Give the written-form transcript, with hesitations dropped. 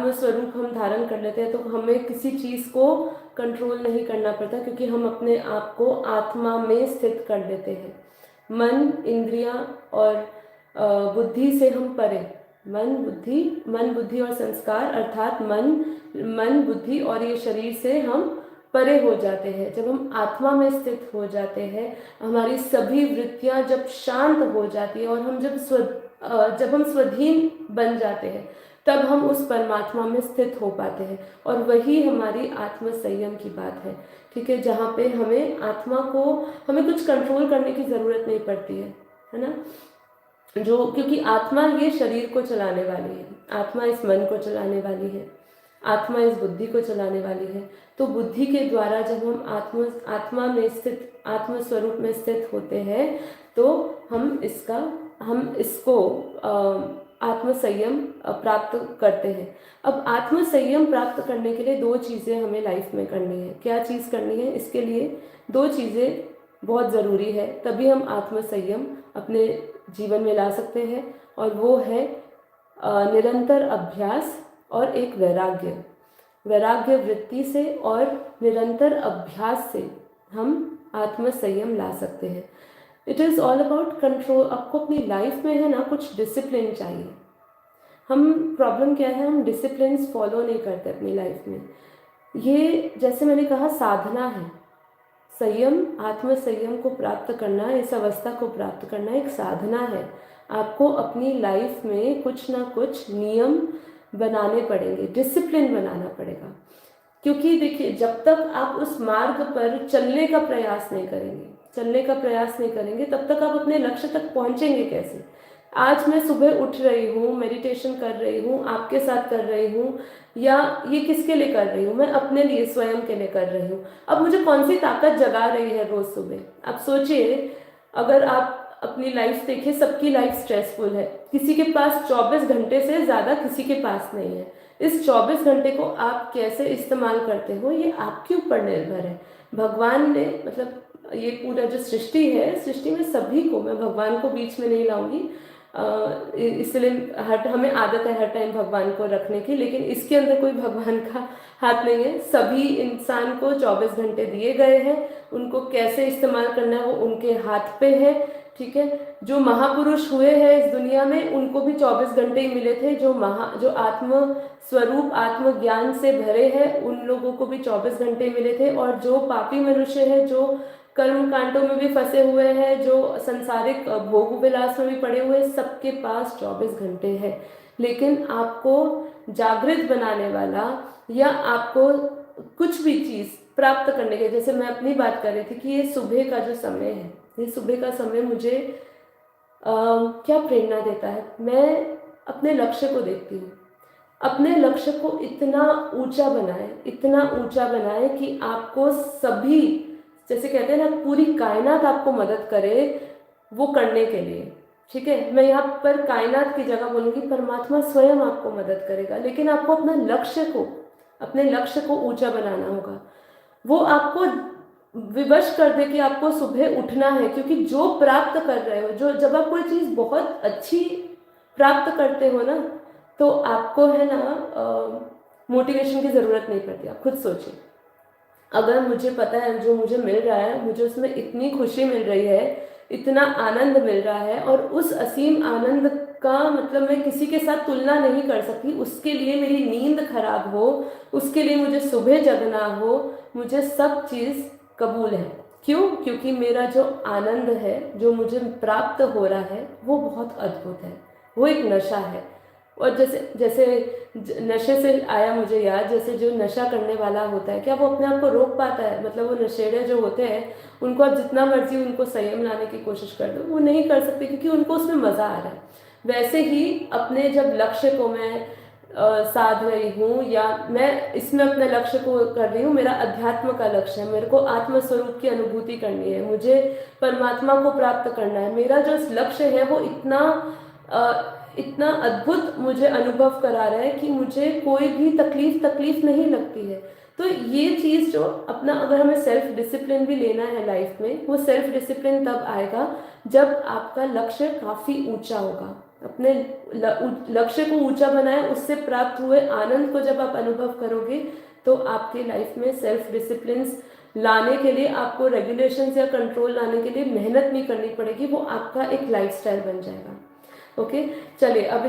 आत्म स्वरूप हम धारण कर लेते हैं तो हमें किसी चीज़ को कंट्रोल नहीं करना पड़ता, क्योंकि हम अपने आप को आत्मा में स्थित कर लेते हैं। मन, इंद्रियां और बुद्धि से हम परे, मन बुद्धि और संस्कार अर्थात मन बुद्धि और ये शरीर से हम परे हो जाते हैं। जब हम आत्मा में स्थित हो जाते हैं, हमारी सभी वृत्तियां जब शांत हो जाती है और हम जब हम स्वधीन बन जाते हैं, तब हम उस परमात्मा में स्थित हो पाते हैं। और वही हमारी आत्म संयम की बात है, ठीक है, जहाँ पे हमें हमें कुछ कंट्रोल करने की ज़रूरत नहीं पड़ती है ना। क्योंकि आत्मा ये शरीर को चलाने वाली है, आत्मा इस मन को चलाने वाली है, आत्मा इस बुद्धि को चलाने वाली है। तो बुद्धि के द्वारा जब हम आत्मा में स्थित, आत्म स्वरूप में स्थित होते हैं, तो हम इसको आत्म संयम प्राप्त करते हैं। अब आत्म संयम प्राप्त करने के लिए दो चीज़ें हमें लाइफ में करनी है। क्या चीज़ करनी है? इसके लिए दो चीज़ें बहुत ज़रूरी है, तभी हम आत्म संयम अपने जीवन में ला सकते हैं। और वो है निरंतर अभ्यास और एक वैराग्य वृत्ति से और निरंतर अभ्यास से हम आत्म संयम ला सकते हैं। It is all about control. आपको अपनी लाइफ में है ना कुछ डिसिप्लिन चाहिए। प्रॉब्लम क्या है, हम डिसिप्लिन फॉलो नहीं करते अपनी लाइफ में। ये जैसे मैंने कहा साधना है। संयम, आत्म संयम को प्राप्त करना, इस अवस्था को प्राप्त करना एक साधना है। आपको अपनी लाइफ में कुछ ना कुछ नियम बनाने पड़ेंगे, डिसिप्लिन बनाना पड़ेगा। क्योंकि देखिए, जब तक आप उस मार्ग पर चलने का प्रयास नहीं करेंगे, तब तक आप अपने लक्ष्य तक पहुंचेंगे कैसे? आज मैं सुबह उठ रही हूँ, मेडिटेशन कर रही हूँ, आपके साथ कर रही हूँ, या ये किसके लिए कर रही हूँ? मैं अपने लिए, स्वयं के लिए कर रही हूँ। अब मुझे कौन सी ताकत जगा रही है रोज सुबह? आप सोचिए, अगर आप अपनी लाइफ देखिए, सबकी लाइफ स्ट्रेसफुल है। किसी के पास 24 घंटे से ज़्यादा किसी के पास नहीं है। इस 24 घंटे को आप कैसे इस्तेमाल करते हो, ये आपके ऊपर निर्भर है। भगवान ने, मतलब ये पूरा जो सृष्टि है, सृष्टि में सभी को, मैं भगवान को बीच में नहीं लाऊंगी, इसलिए हमें आदत है हर टाइम भगवान को रखने की, लेकिन इसके अंदर कोई भगवान का हाथ नहीं है। सभी इंसान को 24 घंटे दिए गए हैं, उनको कैसे इस्तेमाल करना है वो उनके हाथ पे है, ठीक है। जो महापुरुष हुए हैं इस दुनिया में, उनको भी 24 घंटे ही मिले थे। जो आत्म स्वरूप, आत्म ज्ञान से भरे हैं, उन लोगों को भी 24 घंटे मिले थे। और जो पापी मनुष्य है, जो कर्म कांडों में भी फंसे हुए हैं, जो संसारिक भोग विलास में भी पड़े हुए, सबके पास 24 घंटे है। लेकिन आपको जागृत बनाने वाला, या आपको कुछ भी चीज़ प्राप्त करने के, जैसे मैं अपनी बात कर रही थी कि ये सुबह का जो समय है, ये सुबह का समय मुझे क्या प्रेरणा देता है? मैं अपने लक्ष्य को देखती हूँ। अपने लक्ष्य को इतना ऊंचा बनाए कि आपको सभी, जैसे कहते हैं ना, पूरी कायनात आपको मदद करे वो करने के लिए, ठीक है। मैं यहाँ पर कायनात की जगह बोलूँगी, परमात्मा स्वयं आपको मदद करेगा। लेकिन आपको अपने लक्ष्य को ऊंचा बनाना होगा। वो आपको विवश कर दे कि आपको सुबह उठना है, क्योंकि जो प्राप्त कर रहे हो, जब आप कोई चीज़ बहुत अच्छी प्राप्त करते हो ना, तो आपको है ना मोटिवेशन की ज़रूरत नहीं पड़ती। आप खुद सोचिए, अगर मुझे पता है जो मुझे मिल रहा है, मुझे उसमें इतनी खुशी मिल रही है, इतना आनंद मिल रहा है, और उस असीम आनंद का मतलब मैं किसी के साथ तुलना नहीं कर सकती। उसके लिए मेरी नींद खराब हो, उसके लिए मुझे सुबह जगना हो, मुझे सब चीज़ कबूल है। क्यों? क्योंकि मेरा जो आनंद है, जो मुझे प्राप्त हो रहा है, वो बहुत अद्भुत है, वो एक नशा है। और जैसे नशे से आया मुझे याद, जैसे जो नशा करने वाला होता है, क्या वो अपने आप को रोक पाता है? मतलब वो नशेड़े जो होते हैं, उनको आप जितना मर्जी उनको संयम लाने की कोशिश कर दो, वो नहीं कर सकते, क्योंकि उनको उसमें मज़ा आ रहा है। वैसे ही अपने जब लक्ष्य को मैं साध रही हूँ, या मैं इसमें अपने लक्ष्य को कर रही हूँ, मेरा अध्यात्म का लक्ष्य है, मेरे को आत्म स्वरूप की अनुभूति करनी है, मुझे परमात्मा को प्राप्त करना है। मेरा जो लक्ष्य है वो इतना अद्भुत मुझे अनुभव करा रहा है कि मुझे कोई भी तकलीफ नहीं लगती है। तो ये चीज़ जो अपना, अगर हमें सेल्फ डिसिप्लिन भी लेना है लाइफ में, वो सेल्फ डिसिप्लिन तब आएगा जब आपका लक्ष्य काफ़ी ऊंचा होगा, अपने लक्ष्य को ऊंचा बनाएं, उससे प्राप्त हुए आनंद को जब आप अनुभव करोगे तो आपके लाइफ में सेल्फ डिसिप्लिन लाने के लिए आपको रेगुलेशंस या कंट्रोल लाने के लिए मेहनत नहीं करनी पड़ेगी, वो आपका एक लाइफस्टाइल बन जाएगा। ओके, चलिए अब